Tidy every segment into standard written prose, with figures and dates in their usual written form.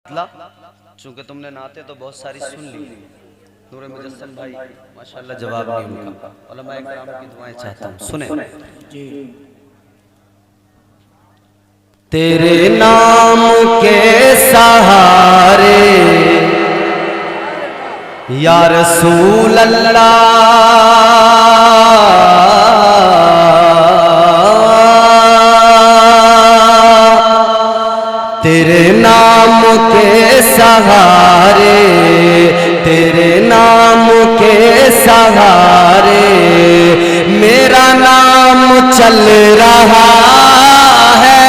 चूंकि तुमने नाते तो बहुत सारी सुन ली। नूरे मुजस्सम भाई माशाल्लाह जवाब नहीं उनका, उलमा इकराम की दुआएं चाहता हूँ, सुने जी। तेरे नाम के सहारे या रसूल अल्लाह, तेरे नाम के सहारे, तेरे नाम के सहारे मेरा नाम चल रहा है।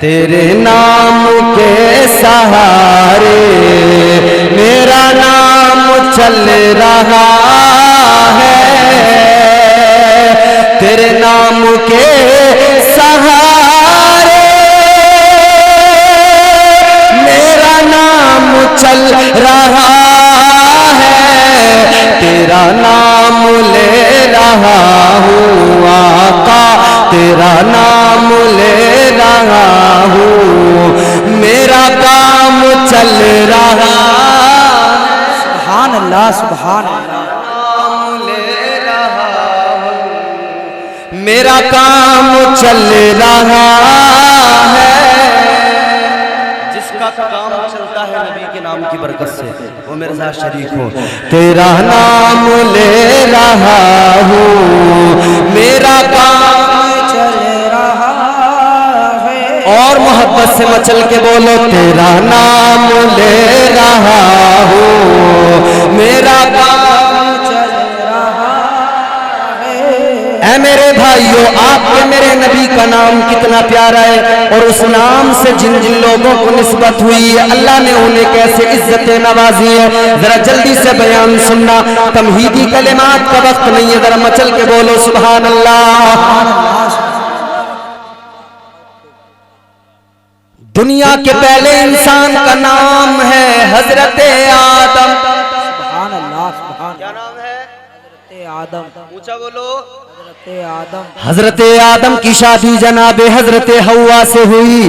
तेरे नाम के सहारे मेरा नाम चल रहा है। तेरे नाम के सहारे मेरा नाम चल रहा है। तेरा नाम ले रहा हूँ आका, तेरा नाम ले रहा हूँ, मेरा काम चल रहा। सुभान अल्लाह, सुभान अल्लाह। नाम ले रहा हूँ, मेरा काम चल रहा है। जिसका काम चलता है नबी के नाम की बरकत से, वो मेरे साथ शरीक हो। तेरा नाम ले रहा हूँ, मेरा काम चल रहा है। और मोहब्बत से मचल के बोलो, तेरा नाम ले रहा हूँ, मेरा काम चल रहा है। ऐ मेरे भाइयों, आपके मेरे नबी का नाम कितना प्यारा है, और उस नाम से जिन जिन लोगों को निस्बत हुई है अल्लाह ने उन्हें कैसे इज्जतें नवाजी है। जरा जल्दी से बयान सुनना, तमहीदी कलिमात का वक्त नहीं है, जरा मचल के बोलो सुभान अल्लाह। दुनिया के पहले इंसान का नाम है हजरत आदम। सुभान अल्लाह, सुभान। क्या नाम है? हज़रत आदम। ऊंचा बोलो। हज़रत आदम। हजरत आदम की शादी जनाबे हजरत हवा से हुई।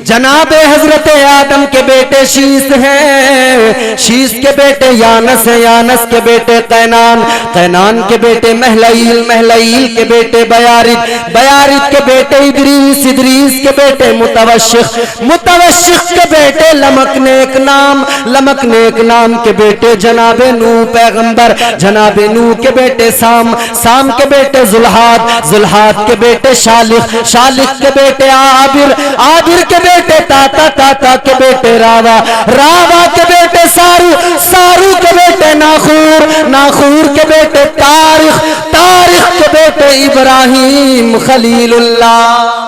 जनाबे हजरत आदम के बेटे शीस हैं, शीस के बेटे यानस हैं, यानस के बेटे कैनान, कैनान के बेटे महलईल, महलईल के बेटे बयारिद, बयारिद के बेटे इदरीस, इदरीस के बेटे मुतवश्शिख, मुतवश्शिख के बेटे लमकनेक नाम, लमकनेक नाम के बेटे जनाबे नूह पैगंबर, जनाबे नूह के बेटे साम, साम के बेटे जुल्हाद, जुल्हाद के बेटे शालिख, शालिख के बेटे आबिर, आबिर के बेटे ताता, ताता के बेटे रावा, रावा के बेटे सारू, सारू के बेटे नाखूर, नाखूर के बेटे तारिख, तारिख के बेटे इब्राहिम खलीलुल्लाह।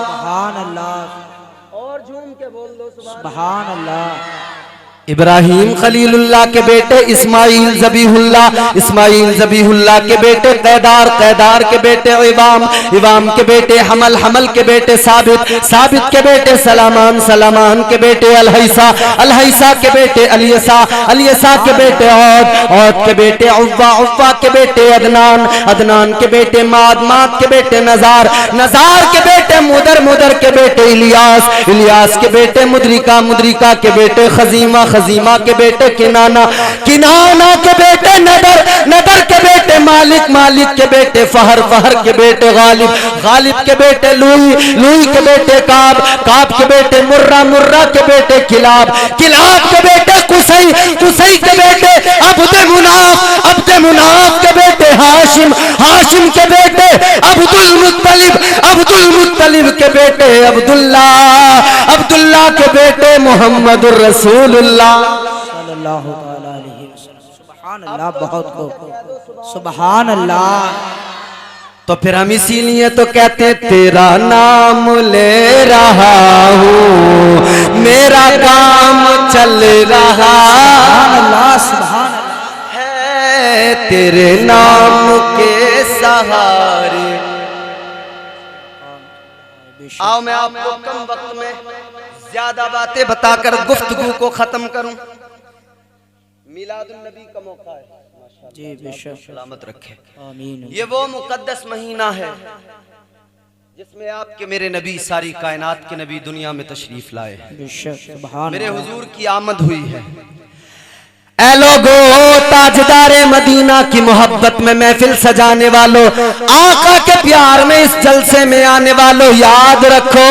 सुभान अल्लाह। और झूम के बोल दो सुभान अल्लाह। इब्राहिम खलीलुल्लाह के बेटे इस्माइल ज़बीहुल्लाह, इस्माइल ज़बीहुल्लाह के बेटे कैदार, कैदार के बेटे इवाम, इवाम के बेटे हमल, हमल के बेटे साबित, साबित के बेटे सलामान, सलामान के बेटे अलहैसा, अलहैसा के बेटे अलियसा, अलियसा के बेटे औद, औद के बेटे उव्वा, उव्वा के बेटे अदनान, अदनान के बेटे माद, माद के बेटे नजार, नजार के बेटे मुदर, मुदर के बेटे इलियास, इलियास के बेटे मुद्रिका, मुद्रिका के बेटे खजीमा, खजीमा के बेटे किनाना, किनाना के बेटे नदर, नदर के बेटे मालिक, मालिक के बेटे फहर, फहर के बेटे गालिब, गालिब के बेटे लुई, लुई के बेटे काब, काब के बेटे मुर्रा, मुर्रा के बेटे किलाब, किलाब के बेटे कुसई, कुसई के बेटे अब्दे मुनाफ, अब्दे मुनाफ के बेटे हाशिम, हाशिम के बेटे अब्दुल मुत्तलिब, अब्दुल मुत्तलिब के बेटे अब्दुल्ला, अब्दुल्ला के बेटे मोहम्मदुर रसूलुल्लाह सल्लल्लाहु अलैहि वसल्लम। सुभान अल्लाह, बहुत को सुभान अल्लाह। तो फिर हम इसीलिए तो कहते तेरा नाम ले रहा हूँ, मेरा काम चल रहा सुभान है। तेरे नाम के सहारे। आओ मैं आपको कम वक्त में ज्यादा बातें बताकर गुफ्तगू को खत्म करूं। मिलादुन नबी का मौका है, जी बेशक, सलामत रखे। आमीन। ये वो मुकद्दस महीना है जिसमें आपके मेरे नबी सारी कायनात के नबी दुनिया में तशरीफ लाए। बेशक सुभान मेरे अल्लाह। हुजूर की आमद हुई है। ऐ लोगो ताजदारे मदीना की मोहब्बत में महफिल सजाने वालों, आका के प्यार में इस जलसे में आने वालों, याद रखो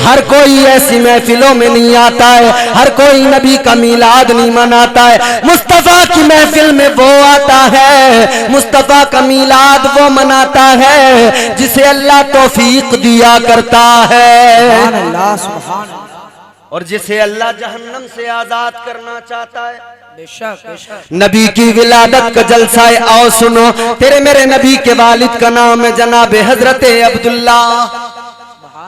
हर कोई ऐसी महफिलों में नहीं आता है, हर कोई नबी का मीलाद नहीं मनाता है। मुस्तफा की महफिल में वो आता है, मुस्तफा का मीलाद वो मनाता है जिसे अल्लाह तौफीक दिया करता है, सुभान अल्लाह सुभान अल्लाह। और जिसे अल्लाह जहन्नम से आजाद करना चाहता है। बेशक बेशक। नबी की विलादत का जलसा है, आओ सुनो। तेरे मेरे नबी के वालिद का नाम है जनाब हजरत अब्दुल्ला।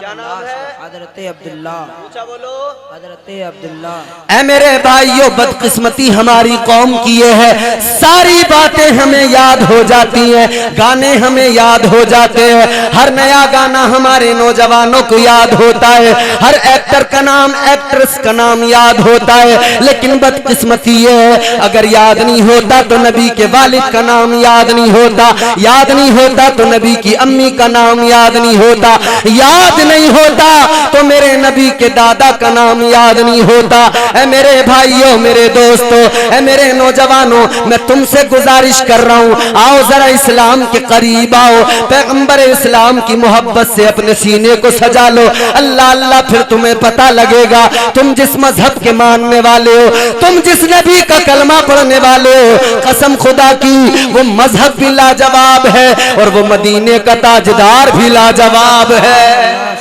क्या नाम है? हजरत अब्दुल्ला। ऊंचा बोलो। हजरत अब्दुल्ला। ऐ मेरे भाइयों, बदकिस्मती हमारी कौम की ये है, सारी बातें हमें याद हो जाती हैं, गाने हमें याद हो जाते हैं, हर नया गाना हमारे नौजवानों को याद होता है, हर एक्टर का नाम एक्ट्रेस का नाम याद होता है, लेकिन बदकिस्मती ये है अगर याद नहीं होता तो नबी के वालिद का नाम याद नहीं होता, याद नहीं होता तो नबी की अम्मी का नाम याद नहीं होता, याद नहीं होता तो मेरे नबी के दादा का नाम याद नहीं होता। ऐ मेरे भाइयों, मेरे दोस्तों, ऐ मेरे नौजवानों, मैं तुमसे गुजारिश कर रहा हूँ, आओ जरा इस्लाम के करीब आओ, पैगंबर इस्लाम की मोहब्बत से अपने सीने को सजा लो। अल्लाह अल्लाह, फिर तुम्हें पता लगेगा तुम जिस मजहब के मानने वाले हो, तुम जिस नबी का कलमा पढ़ने वाले हो, कसम खुदा की वो मजहब भी लाजवाब है और वो मदीने का ताजदार भी लाजवाब है।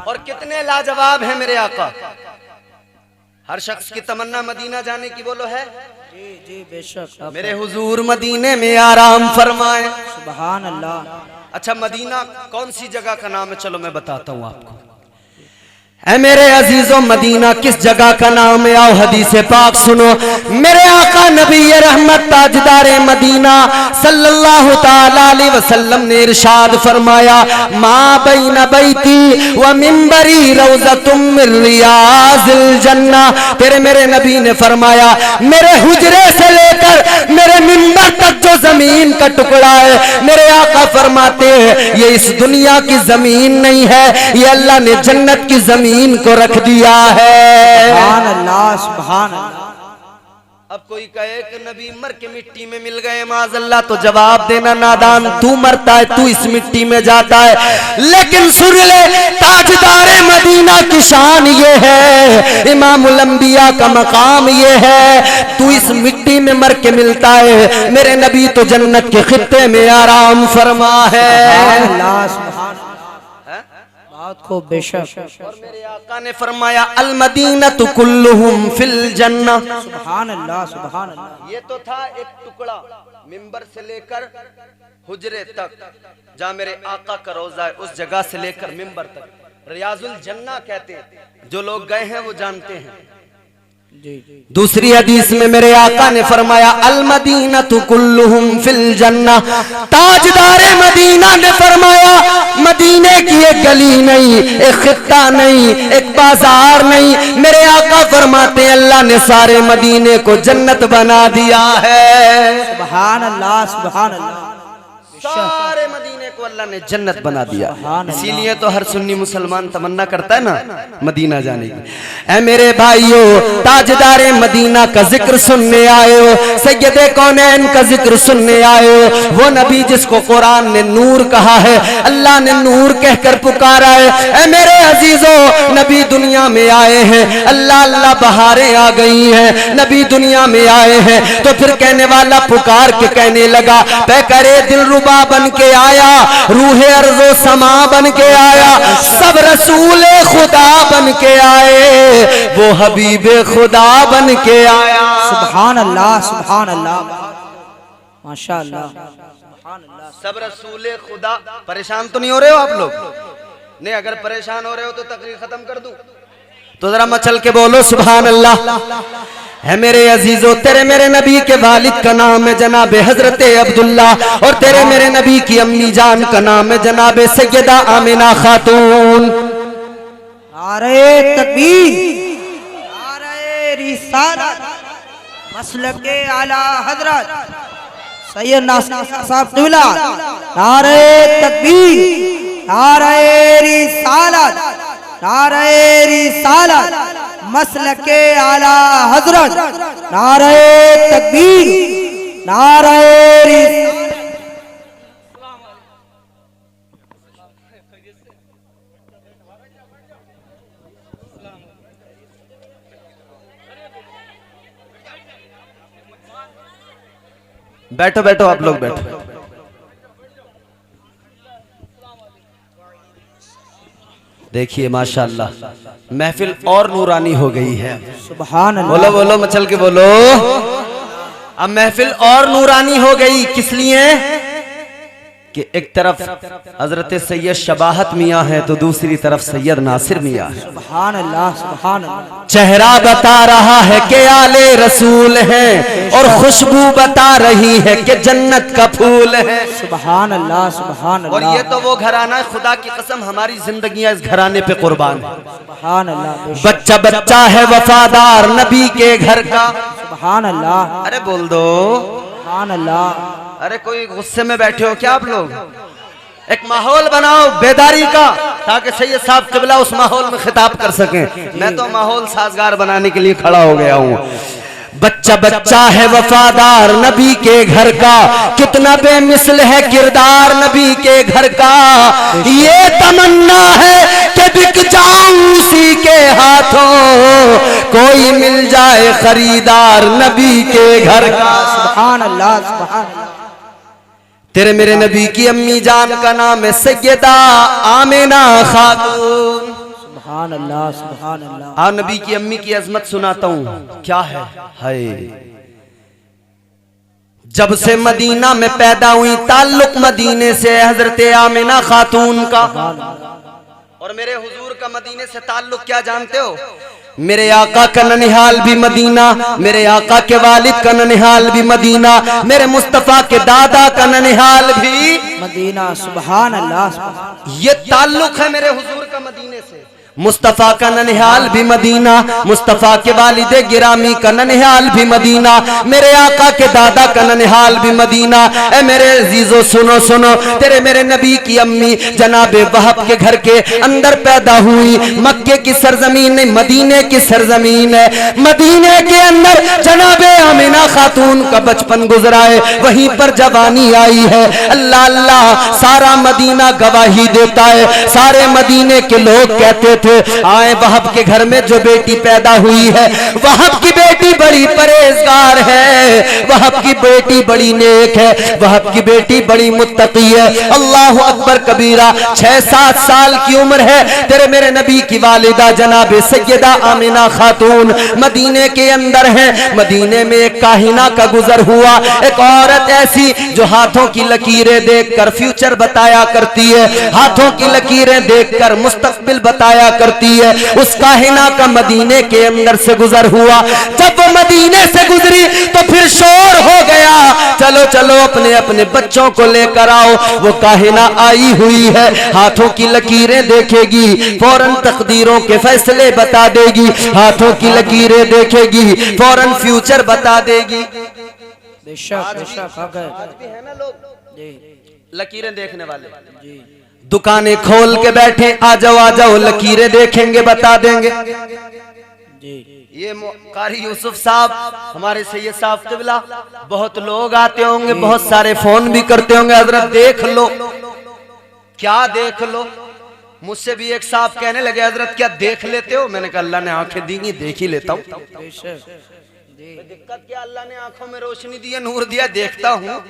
और कितने लाजवाब है मेरे आका। हर शख्स की तमन्ना मदीना जाने की बोलो है। जी जी बेशक। मेरे हुजूर मदीने में आराम फरमाए। सुभान अल्लाह। अच्छा, मदीना कौन सी जगह का नाम है? चलो मैं बताता हूँ आपको। ऐ मेरे अजीजों, मदीना किस जगह का नाम है? आओ हदीस पाक सुनो। मेरे आका नबी रहमत ताजदारे मदीना सल्लल्लाहु ताला अलैहि वसल्लम ने इरशाद फरमाया, मा बैन बैती व मिंबरी रौज़तुम मिन रियाज़िल जन्ना। तेरे मेरे नबी ने फरमाया, मेरे हुजरे से लेकर मेरे मिंबर तक जो जमीन का टुकड़ा है, मेरे आका फरमाते हैं ये इस दुनिया की जमीन नहीं है, ये अल्लाह ने जन्नत की जमीन को रख दिया है। सुभान अल्लाह सुभान अल्लाह। अब कोई कहे कि नबी मर के मिट्टी में मिल गए माज़अल्लाह, तो जवाब देना नादान, तू मरता है, तू इस मिट्टी में जाता है। लेकिन सुन ले, ताजदारे मदीना की शान ये है, इमामुल अंबिया का मकाम ये है, तू इस मिट्टी में मर के मिलता है, मेरे नबी तो जन्नत के खित्ते में आराम फरमा है। सुभान अल्लाह सुभान अल्लाह। बहुत खूब बेशक। और मेरे आका ने फरमाया, अल मदीनतु कुल्लुहुम फिल जन्ना। सुभान अल्लाह सुभान अल्लाह। ये तो था एक टुकड़ा, मिंबर से लेकर हुजरे तक, जहाँ मेरे आका का रोजा है, उस जगह से लेकर मिंबर तक रियाजुल जन्ना कहते हैं। जो लोग गए हैं वो जानते हैं। दूसरी हदीस में मेरे आका ने फरमाया, अल मदीनतु कुल्लुहुम फिल जन्ना। ताजदारे मदीना ने फरमाया, मदीने की एक गली नहीं, एक खित्ता नहीं, एक बाजार नहीं, मेरे आका फरमाते हैं अल्लाह ने सारे मदीने को जन्नत बना दिया है। सुभान अल्लाह सुभान अल्लाह। सारे मदीने को अल्लाह ने जन्नत बना दिया। इसीलिए तो हर सुन्नी मुसलमान तमन्ना करता है ना मदीना जाने की। ऐ मेरे भाइयों, ताजदारे मदीना का जिक्र सुनने आए हो, सैयदे कौनैन का जिक्र सुनने आए हो, वो नबी जिसको कुरान ने नूर कहा है, अल्लाह ने नूर कहकर पुकारा है। ऐ मेरे अजीजों, नबी दुनिया में आए हैं, अल्लाह अल्लाह बहारें आ गई हैं, नबी दुनिया में आए हैं, तो फिर कहने वाला पुकार के कहने लगा, पे करे दिल रुबा बन के आया, रूहे अर्ज़ो समा बन के आया, सब रसूले खुदा बन के आए, वो हबीबे खुदा बन के आया। सुभान अल्लाह सुभान अल्लाह। माशाअल्लाह सुभान अल्लाह। सब रसूले खुदा। परेशान तो नहीं हो रहे हो आप लोग? नहीं, अगर परेशान हो रहे हो तो तकरीर खत्म कर दूं तो जरा मचल के बोलो सुभान अल्लाह। है मेरे अजीजों, तेरे मेरे नबी के वालिद का नाम है जनाब हजरत अब्दुल्ला, और तेरे मेरे नबी की अम्मी जान का नाम है जनाब सैयदा आमिना खातून। नारे तकबीर, नारे रिसालत, मसलके आला हजरत सैयदना साहब क़िबला, नारे तकबीर, नारे रिसालत, नारे रिसालत, मसलके आला हजरत, नारे तकबीर, नारे रिसालत। बैठो बैठो आप लोग बैठो। देखिए माशाअल्लाह महफिल और नूरानी हो गई है। सुभान अल्लाह। बोलो बोलो मचल के बोलो। अब महफिल और नूरानी हो गई, किस लिए कि एक तरफ हजरत सैयद शबाहत मियाँ है तो दूसरी तरफ सैयद नासिर मियाँ है। सुभान अल्लाह, सुभान अल्लाह। चेहरा बता रहा है कि आले रसूल हैं और खुशबू बता रही है कि जन्नत का फूल है। सुभान अल्लाह, सुभान और अल्लाह। ये तो वो घराना, खुदा की कसम हमारी जिंदगियां इस घराने पे कुर्बान है। सुभान अल्लाह। बच्चा बच्चा है वफादार नबी के घर का। सुभान अल्लाह। अरे बोल दो। सुभान अल्लाह। अरे कोई गुस्से में बैठे हो क्या आप लोग? एक माहौल बनाओ बेदारी का, ताकि सैयद साहब क़िबला उस माहौल में खिताब कर सकें। मैं तो माहौल साजगार बनाने के लिए खड़ा हो गया हूँ। बच्चा बच्चा है वफादार नबी के घर का, कितना बेमिसल है किरदार नबी के घर का। ये तमन्ना है कि बिक जाऊं उसी के हाथों, कोई मिल जाए खरीदार नबी के घर का। सुभान अल्लाह, सुभान अल्लाह। तेरे मेरे नबी की अम्मी जान का नाम है सैयदा आमिना खातून। सुभान अल्लाह, सुभान अल्लाह। हाँ, नबी की अम्मी की अजमत सुनाता हूँ क्या है। हाय, जब से मदीना में पैदा हुई ताल्लुक मदीने से हजरत आमिना खातून का, और मेरे हुजूर का मदीने से ताल्लुक क्या जानते हो? मेरे आका का ननिहाल भी मदीना, मेरे आका के वालिद का ननिहाल भी मदीना, मेरे मुस्तफा के दादा का ननिहाल भी मदीना। सुभान अल्लाह, सुभान। ये ताल्लुक है मेरे हुजूर का मदीने से। मुस्तफा का ननिहाल भी मदीना, मुस्तफा के वालिदे गिरामी का ननिहाल भी मदीना, मेरे आका के दादा का ननिहाल भी मदीना। ए मेरे अजीजों सुनो सुनो, तेरे मेरे नबी की अम्मी जनाबे वहब के घर के अंदर पैदा हुई। मक्के की सरजमीन नहीं, मदीने की सरजमीन है। मदीने के अंदर जनाबे आमिना खातून का बचपन गुजरा है, वहीं पर जवानी आई है। अल्लाह अल्लाह, सारा मदीना गवाही देता है, सारे मदीने के लोग कहते थे आए वहब के घर में जो बेटी पैदा हुई है, वहब की बेटी बड़ी परहेजगार है, वहब की बेटी बड़ी नेक है, वहब की बेटी बड़ी मुत्तकी है। अल्लाह अकबर कबीरा। 6-7 साल की उम्र है तेरे मेरे नबी की वालिदा जनाबे सैयदा आमिना खातून मदीने के अंदर है। मदीने में एक काहिना का गुजर हुआ, एक औरत ऐसी जो हाथों की लकीरें देखकर फ्यूचर बताया करती है, हाथों की लकीरें देखकर मुस्तकबिल बताया करती है। उस काहिना का मदीने के अंदर से गुजर हुआ। जब वो मदीने से गुजरी तो फिर शोर हो गया, चलो चलो अपने अपने बच्चों को लेकर आओ। वो काहिना आई हुई है, हाथों की लकीरें देखेगी, फौरन तकदीरों के फैसले बता देगी, हाथों की लकीरें देखेगी, फौरन फ्यूचर बता देगी। बेशक बेशक है ना लोग लकीरें देखने वाले, दुकानें खोल के बैठे, आ जाओ लकीरें देखेंगे बता देंगे। ये कारी यूसुफ साहब हमारे सैयद साहब क़िबला, बहुत लोग आते होंगे, बहुत सारे फोन भी करते होंगे, हजरत देख लो। क्या देख लो? मुझसे भी एक साहब कहने लगे हजरत क्या देख लेते हो? मैंने कहा अल्लाह ने आंखें दी, देख ही लेता हूँ। दिक्कत क्या, अल्लाह ने आंखों में रोशनी दी है, नूर दिया, देखता हूँ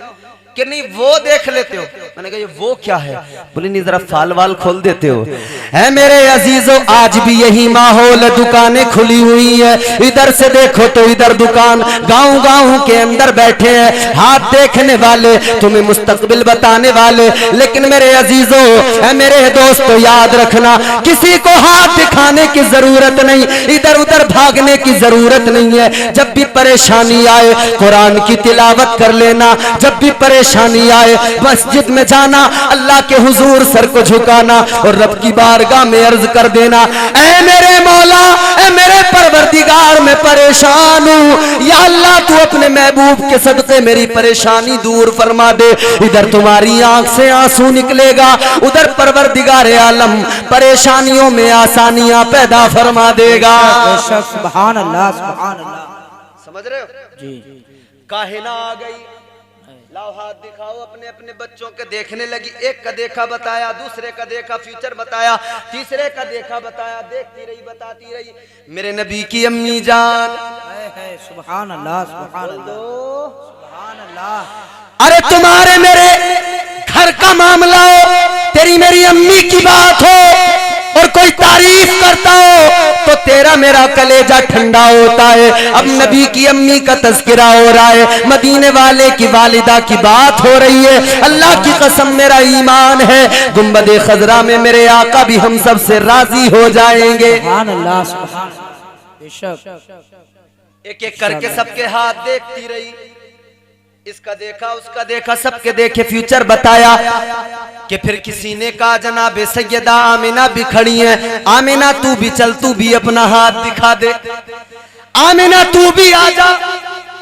कि नहीं वो देख लेते हो। मैंने कहा ये वो क्या है? बोले नहीं जरा फाल वाल खोल देते हो। है मेरे अजीजों, आज भी यही माहौल, दुकानें खुली हुई है, इधर से देखो तो इधर दुकान, गांव गांव के अंदर बैठे हैं हाथ देखने वाले, तुम्हें मुस्तकबिल बताने वाले। लेकिन मेरे अजीजों, है मेरे दोस्तों, याद रखना किसी को हाथ दिखाने की जरूरत नहीं, इधर उधर भागने की जरूरत नहीं है। जब भी परेशानी आए कुरान की तिलावत कर लेना, जब भी परेशानी आए मस्जिद में जाना, अल्लाह के हुजूर सर को झुकाना और रब की बारगाह में अर्ज कर देना, ऐ मेरे मौला, ऐ मेरे परवरदिगार, मैं परेशान हूँ, या अल्लाह तू अपने महबूब के सदके मेरी परेशानी दूर फरमा दे। इधर तुम्हारी आंख से आंसू निकलेगा, उधर परवरदिगार आलम परेशानियों में आसानियां पैदा फरमा देगा। सुभान अल्लाह, सुभान अल्लाह। समझ रहे हो जी। काहिना आ गई, लाओ हाथ दिखाओ, अपने अपने बच्चों के देखने लगी, एक का देखा बताया, दूसरे का देखा फ्यूचर बताया, तीसरे का देखा बताया, देखती रही बताती रही। मेरे नबी की अम्मी जान, सुभान अल्लाह, सुभान अल्लाह, सुभान अल्लाह। अरे तुम्हारे मेरे घर का मामला हो, तेरी मेरी अम्मी की बात हो और कोई तारीफ करता हो तो तेरा मेरा कलेजा ठंडा होता है। अब नबी की अम्मी का तज़किरा हो रहा है, मदीने वाले की वालिदा की बात हो रही है। अल्लाह की कसम मेरा ईमान है, गुंबदे खजरा में मेरे आका भी हम सब से राजी हो जाएंगे। सुभान अल्लाह, सुभान बेशक। एक एक करके सबके हाथ देखती रही, इसका देखा उसका देखा, सबके देखे फ्यूचर बताया कि फिर किसी ने कहा जनाबे सैयदा आमिना भी खड़ी है, आमिना तू भी चल, तू भी अपना हाथ दिखा दे, आमिना तू भी आजा,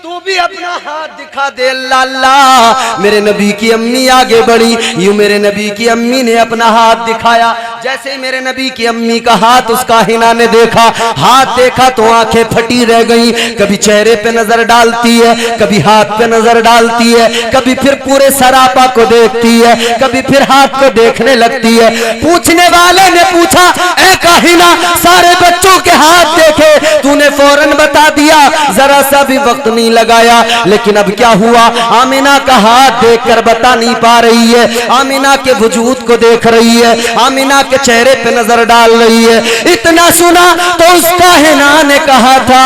तू भी अपना हाथ दिखा दे। अल्लाह अल्लाह, मेरे नबी की अम्मी आगे बढ़ी, यूं मेरे नबी की अम्मी ने अपना हाथ दिखाया। जैसे ही मेरे नबी की अम्मी का हाथ उस काहिना ने देखा, हाथ देखा तो आंखें फटी रह गई, कभी चेहरे पे नजर डालती है, कभी हाथ पे नजर डालती है, कभी फिर पूरे सरापा को देखती है, कभी फिर हाथ को देखने लगती है। पूछने वाले ने पूछा, ऐ काहिना, सारे बच्चों के हाथ देखे, तूने फौरन बता दिया, जरा सा भी वक्त नहीं लगाया। लेकिन अब क्या हुआ, आमिना का हाथ देखकर बता नहीं पा रही है, आमिना के वजूद को देख रही है, आमिना के चेहरे पे नजर डाल रही है। इतना सुना तो उस काहिना ने कहा था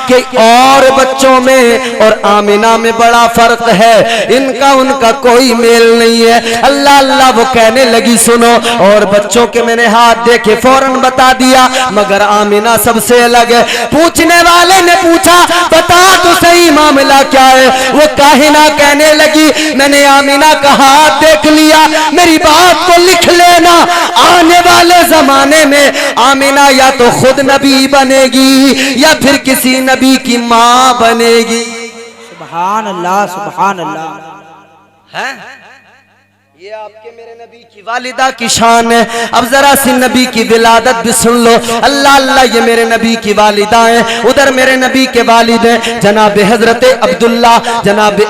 कि और बच्चों में और आमिना में बड़ा फर्क है, इनका उनका कोई मेल नहीं है। अल्लाह अल्लाह, वो कहने लगी सुनो, और बच्चों के मैंने हाथ देखे फौरन बता दिया, मगर आमिना सबसे अलग है। पूछने वाले ने पूछा, बता तो सही मामला क्या है। वो काहिना कहने लगी, मैंने आमिना का हाथ देख लिया, मेरी बात को लिख लेना, आने वाले जमाने में आमिना या तो खुद नबी बनेगी या फिर किसी नबी की माँ बनेगी। सुभान अल्लाह, सुभान अल्लाह। है ये आपके मेरे नबी की वालिदा की शान है। अब जरा सी नबी की विलादत भी सुन लो। अल्लाह अल्लाह, ये मेरे नबी की वालिदा है, उधर मेरे नबी के वालिद हैं जनाब हजरत अब्दुल्ला, जनाब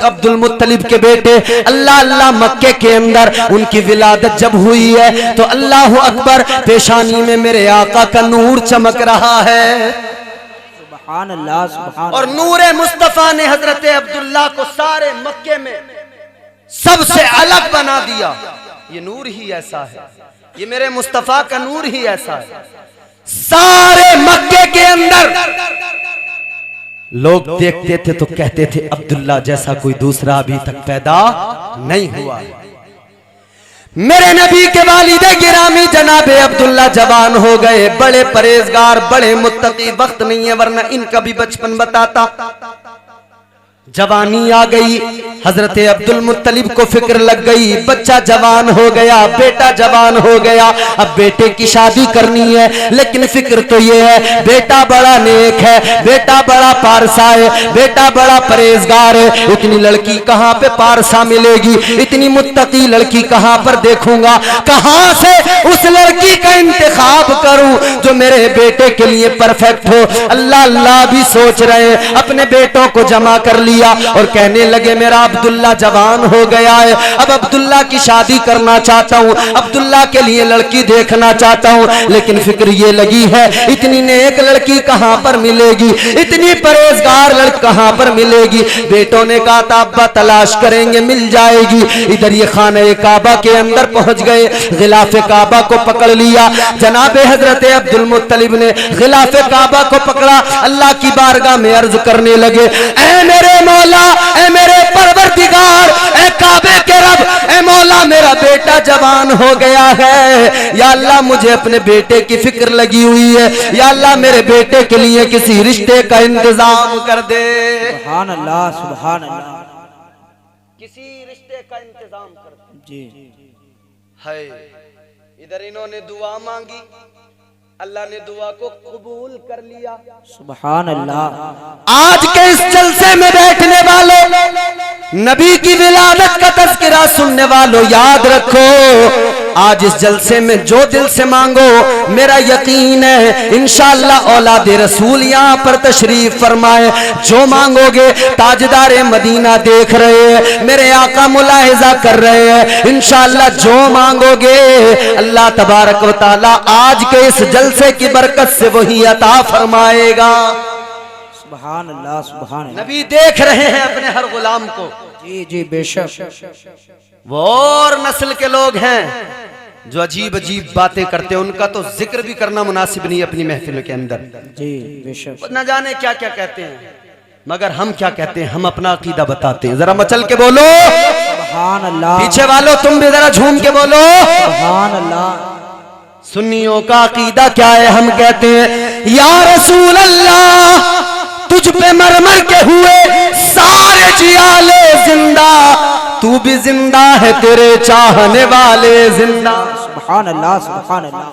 अब्दुल मुत्तलिब के बेटे। अल्लाह अल्लाह, मक्के के अंदर उनकी विलादत जब हुई है तो अल्लाह अकबर, पेशानी में मेरे आका का नूर चमक रहा है। सुभान अल्लाह, सुभान। और नूरे मुस्तफा ने हजरत अब्दुल्ला को सारे मक्के में सबसे अलग बना दिया। ये नूर ही ऐसा है, ये मेरे मुस्तफा का नूर ही ऐसा है। सारे मक्के के अंदर लोग देखते थे तो कहते थे अब्दुल्ला जैसा कोई दूसरा अभी तक पैदा नहीं हुआ। मेरे नबी के वालिदे गिरामी जनाबे अब्दुल्ला जवान हो गए, बड़े परहेजगार, बड़े मुत्तकी। वक्त नहीं है वरना इनका भी बचपन बताता। जवानी आ गई, हजरत अब्दुल मुत्तलिब को फिक्र लग गई, बच्चा जवान हो गया, बेटा जवान हो गया, अब बेटे की शादी करनी है। लेकिन फिक्र तो ये है, बेटा बड़ा नेक है, बेटा बड़ा पारसा है, बेटा बड़ा परहेजगार है, इतनी लड़की कहाँ पे पारसा मिलेगी, इतनी मुत्तकी लड़की कहाँ पर देखूंगा, कहाँ से उस लड़की का इंतखाब करूं जो मेरे बेटे के लिए परफेक्ट हो। अल्लाह अल्लाह भी सोच रहे, अपने बेटों को जमा कर लिया और कहने लगे मेरा अब्दुल्ला जवान हो गया है, अब अब्दुल्ला की शादी करना चाहता हूँ, अब्दुल्ला के लिए लड़की देखना चाहता हूँ। लेकिन फिक्र ये लगी है, इतनी नेक लड़की कहाँ पर मिलेगी, इतनी परहेजगार लड़की कहाँ पर मिलेगी। बेटों ने कहा था अब्बा तलाश करेंगे, मिल जाएगी। इधर ये खाने काबा के अंदर पहुंच गए, गिलाफे काबा को पकड़ लिया। जनाबे हजरत अब्दुल मुत्तलिब ने गिलाफे काबा को पकड़ा, अल्लाह की बारगाह में अर्ज करने लगे, ऐ मेरे मौला, ए मेरे परवरदिगार, ए काबे के रब, ए मौला मेरा बेटा जवान हो गया है, या अल्लाह मुझे अपने बेटे की फिक्र लगी हुई है, या अल्लाह मेरे बेटे के लिए किसी रिश्ते का इंतजाम कर दे। सुभान अल्लाह, सुभान अल्लाह, किसी रिश्ते का इंतजाम कर दे। जी है इधर इन्होंने दुआ मांगी, अल्लाह ने दुआ को कबूल कर लिया। सुभान अल्लाह। आज के इस जलसे में बैठने वालों, नबी की विलादत का तज़किरा सुनने वालों, याद रखो आज इस जलसे में जो दिल से मांगो, मेरा यकीन है इंशाअल्लाह औलाद रसूल यहाँ पर तशरीफ फरमाए। जो मांगोगे ताजदार मदीना देख रहे हैं, मेरे आका मुलाहिजा कर रहे हैं, इंशाअल्लाह जो मांगोगे अल्लाह तबारक व तआला आज के इस जलसे की बरकत से वही अता फरमाएगा। सुभान अल्लाह, सुभान अल्लाह। नबी देख रहे हैं अपने हर गुलाम को। जी जी बेशक। वो और नस्ल के लोग हैं जो अजीब अजीब बातें करते हैं, उनका तो जिक्र भी करना मुनासिब नहीं अपनी महफिल के अंदर। जी बेशक। न जाने क्या क्या कहते हैं, मगर हम क्या कहते हैं, हम अपना अकीदा बताते हैं। जरा मचल के बोलो सुभान अल्लाह। पीछे वालों तुम भी जरा झूम के बोलो सुभान अल्लाह। सुन्नियों का अकीदा क्या है? हम कहते हैं या रसूल अल्लाह, तुझ पे मर मर के हुए सारे जियाले जिंदा, तू भी जिंदा है, तेरे चाहने वाले जिंदा। सुभान अल्लाह, सुभान अल्लाह।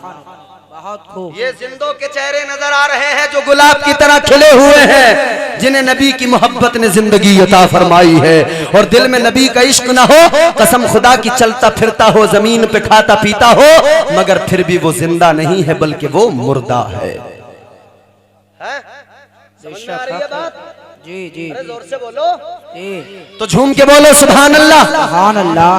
बहुत खूब। ये जिंदों के चेहरे नजर आ रहे हैं जो गुलाब की तरह खिले हुए हैं, जिन्हें नबी की मोहब्बत ने जिंदगी अता फरमाई है, और दिल में नबी का इश्क ना हो, कसम खुदा की चलता फिरता हो, जमीन पे खाता पीता हो, मगर फिर भी वो जिंदा नहीं है बल्कि वो मुर्दा है। समझ में आ रही है बात? जी जी जोर से बोलो जी। तो झूम के बोलो सुभान अल्लाह। सुभान अल्लाह।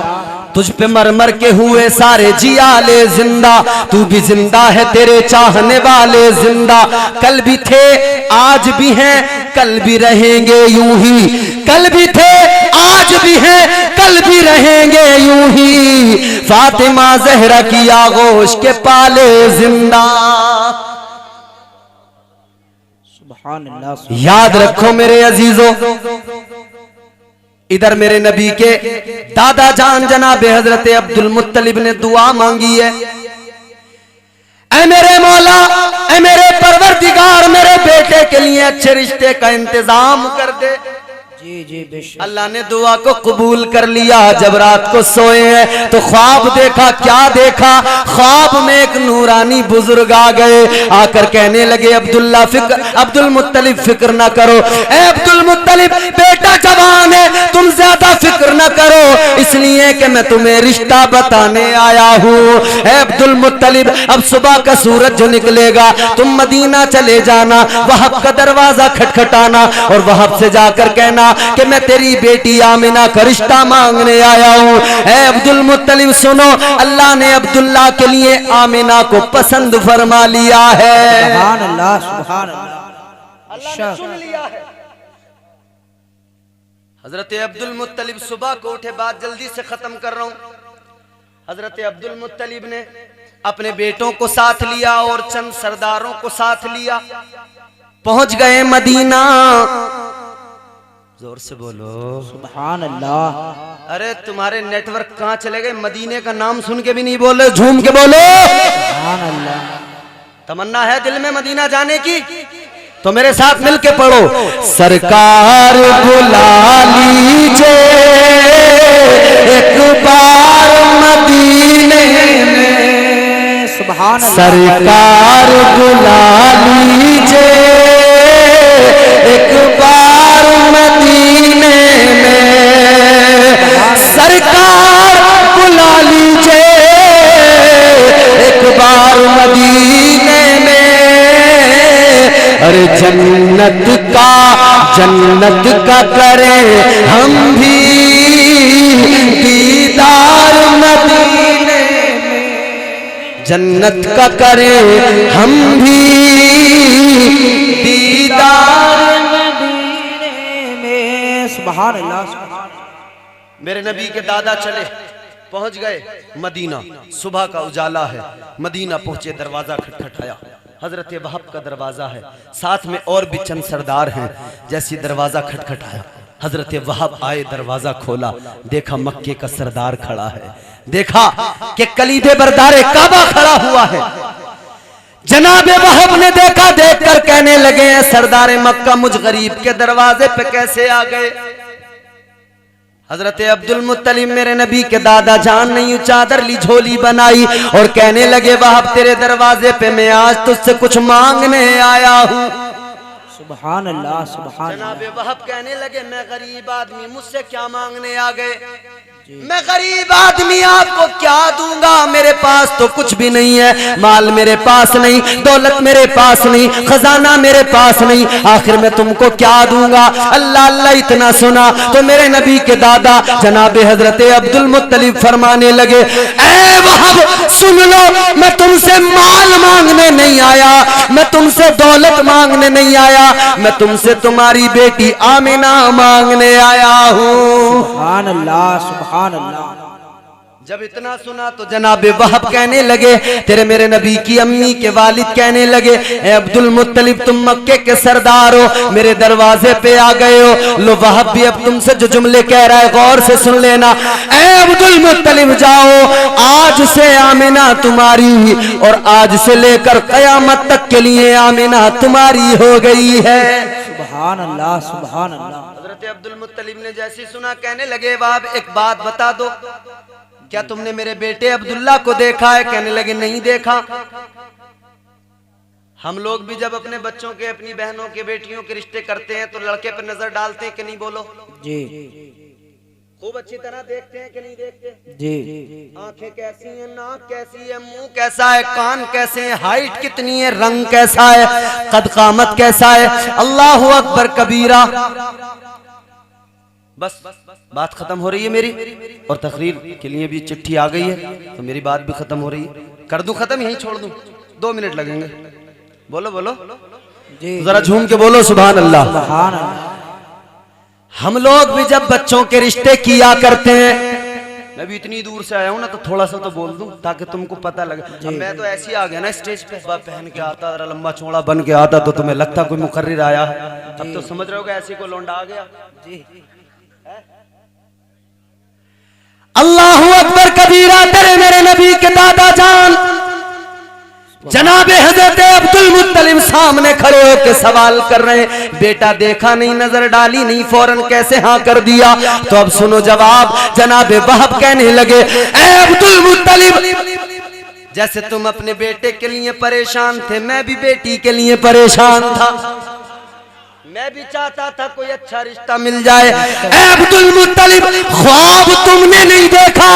तुझ पे मर मर के हुए सारे जियाले जिंदा, तू भी जिंदा है, तेरे चाहने वाले जिंदा। कल भी थे आज भी हैं, कल भी रहेंगे यूं ही, कल भी थे आज भी हैं, कल भी रहेंगे यूं ही। फातिमा जहरा की आगोश के पाले जिंदा। सुभान अल्लाह। याद रखो मेरे अजीजों, इधर मेरे नबी के दादा जान जनाब हजरत अब्दुल मुत्तलिब ने दुआ मांगी है, ऐ मेरे मौला, ऐ मेरे परवरदिगार, मेरे बेटे के लिए अच्छे रिश्ते का इंतजाम कर दे। जी जी बेशक। अल्लाह ने दुआ को कबूल कर लिया। जब रात को सोए हैं तो ख्वाब देखा। क्या देखा? ख्वाब में एक नूरानी बुजुर्ग आ गए, आकर कहने लगे अब्दुल मुत्तलिब फिक्र ना करो, ए अब्दुल मुत्तलिब बेटा जवान है, तुम ज्यादा फिक्र ना करो, इसलिए कि मैं तुम्हें रिश्ता बताने आया हूँ। ए अब्दुल मुत्तलिब, अब सुबह का सूरज जो निकलेगा तुम मदीना चले जाना, वहाब का दरवाजा खटखटाना और वहाब से जाकर कहना कि मैं तेरी बेटी आमिना का रिश्ता मांगने आया हूँ। ऐ अब्दुल मुत्तलिब सुनो, अल्लाह ने अब्दुल्ला के लिए आमिना को पसंद फरमा लिया है। सुभान अल्लाह, सुभान अल्लाह। अल्लाह ने सुन लिया है। हजरत अब्दुल मुत्तलिब सुबह को उठे, बात जल्दी से खत्म कर रहा हूँ। हजरत अब्दुल मुत्तलिब ने अपने बेटों को साथ लिया और चंद सरदारों को साथ लिया, पहुंच गए मदीना। जोर से बोलो सुभान अल्लाह। अरे तुम्हारे नेटवर्क कहाँ चले गए? मदीने का नाम सुन के भी नहीं बोल रहे, झूम के बोलो सुभान अल्लाह। तमन्ना है दिल में मदीना जाने की? तो मेरे साथ मिलके पढ़ो, सरकार बुला लीजिए एक बार मदीने में, सुभान अल्लाह। सरकार बुला लीजिए एक बार मदीने में, सरकार बुला लीजिए एक बार मदीने में। अरे जन्नत का करें हम भी दीदार मदीने में, जन्नत का करें हम भी दीदार मदीने में। सुभान अल्लाह। मेरे नबी के दादा चले, पहुंच गए मदीना। सुबह का उजाला है, मदीना पहुंचे, दरवाजा खटखटाया। हजरत वहाब का दरवाजा है, साथ में और भी चंद सरदार हैं। जैसी दरवाजा खटखटाया, हजरत वहाब आए, दरवाजा खोला, देखा मक्के का सरदार खड़ा है, देखा कि कलीदे बरदारे काबा खड़ा हुआ है। जनाबे वहाब ने देखा, देखकर कहने लगे हैं सरदार मक्का मुझ गरीब के दरवाजे पे कैसे आ गए। हजरत अब्दुल मुत्तलिब मेरे नबी के दादा जान नहीं, चादर ली, झोली बनाई और कहने लगे वहाब तेरे दरवाजे पे मैं आज तुझसे कुछ मांगने आया हूँ। सुभान अल्लाह, सुभान अल्लाह। जनाबे वहाब कहने लगे मैं गरीब आदमी, मुझसे क्या मांगने आ गए? मैं गरीब आदमी आपको क्या दूंगा, मेरे पास तो कुछ भी नहीं है, माल मेरे पास नहीं, दौलत मेरे पास नहीं, खजाना मेरे पास नहीं, आखिर मैं तुमको क्या दूंगा। अल्लाह अल्लाह इतना सुना तो मेरे नबी के दादा जनाबे हजरत अब्दुल मुत्तलिब फरमाने लगे ऐ वहाब सुन लो, मैं तुमसे माल मांगने नहीं आया, मैं तुमसे दौलत मांगने नहीं आया, मैं तुमसे तुम्हारी बेटी आमिना मांगने आया हूँ। सुभान अल्लाह, सुभान अल्लाह। जब इतना सुना तो जनाबे वहाब कहने लगे तेरे मेरे नबी की अम्मी के वालिद कहने लगे ए अब्दुल मुत्तलिब तुम मक्के के सरदार हो, मेरे दरवाजे पे आ गए हो। लो वहाब भी अब तुमसे जो जुमले कह रहा है गौर से सुन लेना। ए अब्दुल मुत्तलिब जाओ, आज से आमिना तुम्हारी और आज से लेकर कयामत तक के लिए आमिना तुम्हारी हो गई है। सुभान अल्लाह, सुभान अल्लाह। हजरत अब्दुल मुत्तलिब ने जैसी सुना कहने लगे वहाब एक बात बता दो, क्या तुमने मेरे बेटे अब्दुल्ला को देखा है? कहने लगे नहीं देखा। हम लोग भी जब अपने बच्चों के, अपनी बहनों के, बेटियों के रिश्ते करते हैं तो लड़के पर नजर डालते हैं कि नहीं? बोलो जी। खूब अच्छी तरह देखते हैं कि नहीं देखते? जी। आंखें कैसी हैं, नाक कैसी है, मुंह कैसा है, कान कैसे हैं, हाइट कितनी है, रंग कैसा है, कद कामत कैसा है। अल्लाहु अकबर कबीरा। बस बात खत्म हो रही है मेरी, और तकरीर के लिए भी चिट्ठी आ गई है तो मेरी बात भी खत्म हो रही है। कर दूं खत्म, यहीं छोड़ दूं? 2 मिनट लगेंगे। बोलो बोलो जी, जरा झूम के बोलो सुभान अल्लाह। सुभान अल्लाह। हम लोग भी जब बच्चों के रिश्ते किया करते हैं, मैं भी इतनी दूर से आया हूँ ना तो थोड़ा सा तो बोल दूं ताकि तुमको पता लगे। अब मैं तो ऐसे ही आ गया ना स्टेज पे, पहन के आता, लंबा चौड़ा बन के आता तो तुम्हें लगता कोई मुकर्रिर आया है। अब तो समझ रहे हो ऐसे कोई लौंडा आ गया। जी। अल्लाहु अकबर कबीरा। तेरे मेरे नबी के दादा जान जनाबे हजरत अब्दुल मुत्तलिब सामने खड़े होकर सवाल कर रहे हैं, बेटा देखा नहीं, नजर डाली नहीं, फौरन कैसे हाँ कर दिया? तो अब सुनो जवाब। जनाबे वहाब कहने लगे ऐ अब्दुल मुत्तलिब जैसे तुम अपने बेटे के लिए परेशान थे, मैं भी बेटी के लिए परेशान था, मैं भी चाहता था कोई अच्छा रिश्ता मिल जाए। ऐ अब्दुल मुत्तलिब ख्वाब तुमने नहीं देखा,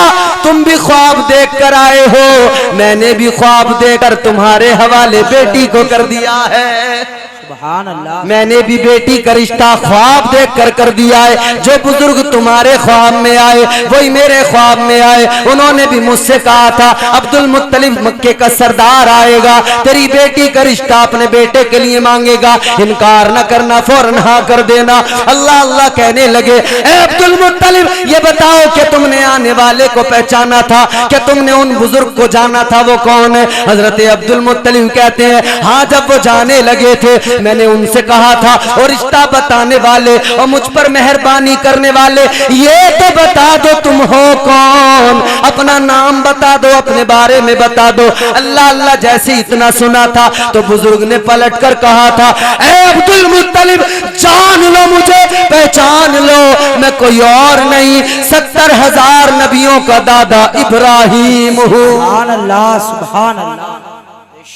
तुम भी ख्वाब देख कर आए हो, मैंने भी ख्वाब देकर तुम्हारे हवाले बेटी को कर दिया है। सुभान अल्लाह। मैंने भी बेटी का रिश्ता ख्वाब देख कर दिया है। जो बुजुर्ग तुम्हारे ख्वाब में आए वही मेरे ख्वाब में आए। उन्होंने भी मुझसे कहा था अब्दुल मुत्तलिब मक्के का सरदार आएगा, तेरी बेटी का रिश्ता अपने बेटे के लिए मांगेगा, इनकार न करना, फौरन हाँ कर देना। अल्लाह अल्लाह कहने लगे ऐ अब्दुल मुत्तलिब ये बताओ कि तुमने आने वाले को पहचाना था, क्या तुमने उन बुजुर्ग को जाना था, वो कौन है? हजरत अब्दुल मुत्तलिब कहते हैं हाँ, जब वो जाने लगे थे मैंने उनसे कहा था और रिश्ता बताने वाले और मुझ पर मेहरबानी करने वाले ये तो बता दो तुम हो कौन, अपना नाम बता दो, अपने बारे में बता दो। अल्लाह अल्लाह जैसे इतना सुना था तो बुजुर्ग ने पलट कर कहा था ऐ अब्दुल मुत्तलिब जान लो, मुझे पहचान लो, मैं कोई और नहीं 70,000 नबियों का दादा इब्राहिम हूँ। सुभान अल्लाह, सुभान अल्लाह।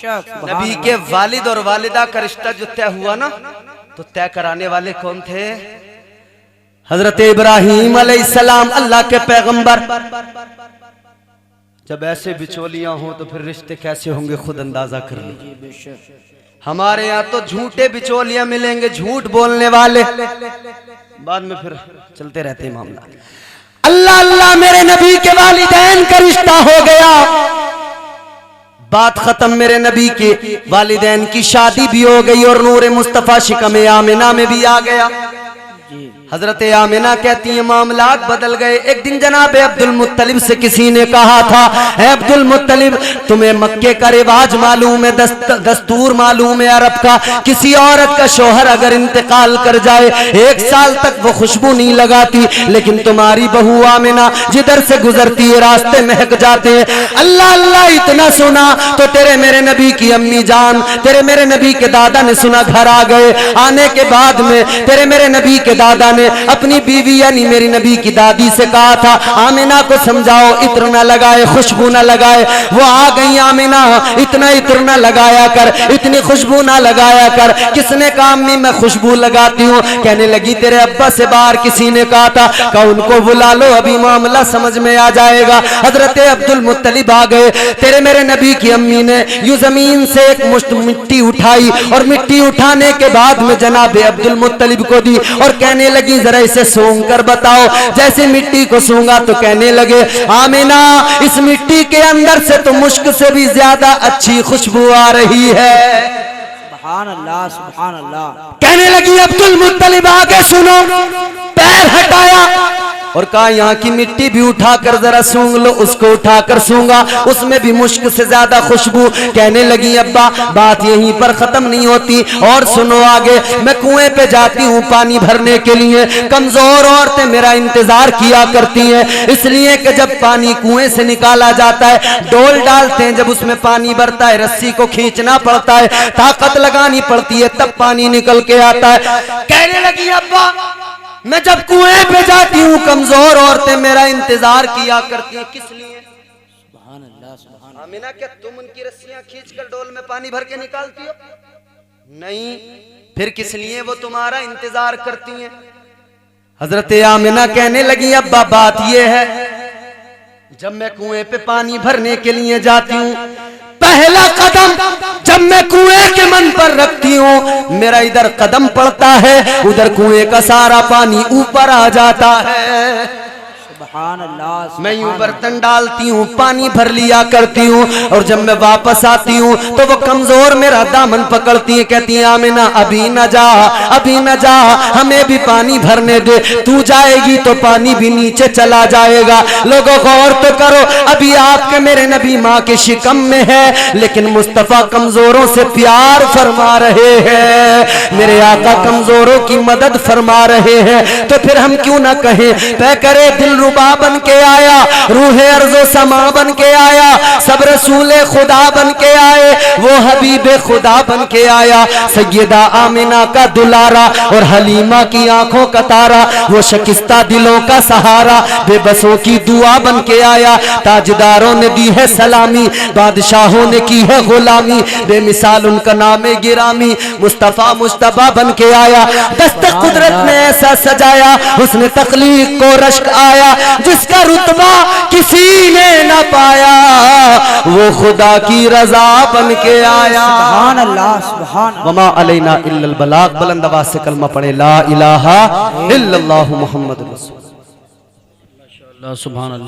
नबी के वालिद और वालिदा का रिश्ता जो तय हुआ ना, तो तय कराने वाले कौन थे? हजरत इब्राहिम अलैहिस्सलाम, अल्लाह के पैगंबर। जब ऐसे बिचौलियां हो तो फिर रिश्ते कैसे होंगे खुद अंदाजा कर लो। हमारे यहाँ तो झूठे बिचौलियां मिलेंगे, झूठ बोलने वाले, बाद में फिर चलते रहते हैं मामला। अल्लाह अल्लाह मेरे नबी के वालिदैन का रिश्ता हो गया, बात खत्म। मेरे नबी के वालिदैन की शादी भी हो गई और नूरे मुस्तफा शिकम आमिना में भी आ गया। हजरत आमिना कहती है मामलात बदल गए। एक दिन जनाब अब्दुल मुत्तलिब से किसी ने कहा था, अब्दुल मुत्तलिब तुम्हें मक्के का रिवाज मालूम है, दस्तूर मालूम है अरब का, किसी औरत का शोहर अगर इंतकाल कर जाए 1 साल तक वो खुशबू नहीं लगाती, लेकिन तुम्हारी बहू आमिना जिधर से गुजरती है रास्ते महक जाते हैं। अल्लाह अल्लाह इतना सुना तो तेरे मेरे नबी की अम्मी जान, तेरे मेरे नबी के दादा ने सुना, घर आ गए। आने के बाद में तेरे मेरे नबी के दादा ने अपनी बीवी यानी मेरी नबी की दादी से कहा था आमिना को समझाओ इत्र न लगाए, खुशबू न लगाए। वो आ गई, आमिना इतना इत्र न लगाया कर, इतनी खुशबू ना लगाया कर। किसने कहा अम्मी मैं खुशबू लगाती हूँ? कहने लगी तेरे अब्बा से बाहर किसी ने कहा था, कहा उनको बुला लो अभी मामला समझ में आ जाएगा। हजरत अब्दुल मुत्तलिब आ गए। तेरे मेरे नबी की अम्मी ने यूं जमीन से एक मुश्त मिट्टी उठाई और मिट्टी उठाने के बाद में जनाब अब्दुल मुत्तलिब को दी और कहने लगी जरा इसे सूंघ कर बताओ। जैसे मिट्टी को सूंघा तो कहने लगे आमिना इस मिट्टी के अंदर से तो मुश्क से भी ज्यादा अच्छी खुशबू आ रही है। सुभान अल्लाह सुभान अल्लाह। कहने लगी अब्दुल मुत्तलिब आगे सुनो, पैर हटाया और कहा यहाँ की मिट्टी भी उठाकर जरा सूंघ लो। उसको उठाकर सूंघा, उसमें भी मुश्क से ज्यादा खुशबू। कहने लगी अब्बा बात यहीं पर खत्म नहीं होती और सुनो आगे। मैं कुएं पे जाती हूँ पानी भरने के लिए, कमजोर औरतें मेरा इंतजार किया करती हैं, इसलिए कि जब पानी कुएं से निकाला जाता है डोल डालते हैं, जब उसमें पानी भरता है रस्सी को खींचना पड़ता है, ताकत लगानी पड़ती है, तब पानी निकल के आता है। कहने लगी अब्बा मैं जब कुएं पे जाती हूँ कमजोर औरतें मेरा इंतजार किया करती हैं, किस लिए? सुभान अल्लाह सुभान अल्लाह। आमिना क्या तुम उनकी रस्सियां खींचकर डोल में पानी भर के निकालती हो? नहीं, फिर किस लिए वो तुम्हारा इंतजार करती हैं? हजरत आमिना कहने लगी अब्बा बात ये है जब मैं कुएं पे पानी भरने के लिए जाती हूँ, पहला कदम जब मैं कुएं के मन पर रखती हूँ मेरा इधर कदम पड़ता है, उधर कुएं का सारा पानी ऊपर आ जाता है। सुभान अल्लाह। मैं यूं बर्तन डालती हूँ पानी भर लिया करती हूँ और जब मैं वापस आती हूँ तो वो कमजोर मेरा दामन पकड़ती है, कहती है आमिना अभी न जा, अभी न जा, हमें भी पानी भरने दे, तू जाएगी तो पानी भी नीचे चला जाएगा। लोगों गौर तो करो, अभी आपके मेरे नबी माँ के शिकम में है लेकिन मुस्तफा कमजोरों से प्यार फरमा रहे हैं, मेरे आका कमजोरों की मदद फरमा रहे हैं। तो फिर हम क्यों ना कहें तय करे दिल रुबा बन के आया, रूहे अर्ज़ो समा बन के आया, सब रसूले खुदा बन के आए, वो हबीबे खुदा बन के आया, सैयदा आमिना का दुलारा और हलीमा की आंखों का तारा, वो शकिस्ता दिलों का सहारा, बेबसों की दुआ बन के आया। ताजदारों ने दी है सलामी, बादशाहों ने की है गुलामी, बेमिसाल उनका नाम गिरामी, मुस्तफा मुस्तफा बन के आया। दस्तक कुदरत ने ऐसा सजाया, उसने तख्लीक को रश्क आया, जिसका रुतबा किसी ने न पाया, वो खुदा की रजा बन के आया। सुभान अल्लाह सुभान अल्लाह। वमा अलैना इल्लल बलाग। बुलंद आवाज से कलमा पढ़े ला इलाहा इल्लल्लाहु मुहम्मद रसूलुल्लाह। सुभान अल्लाह।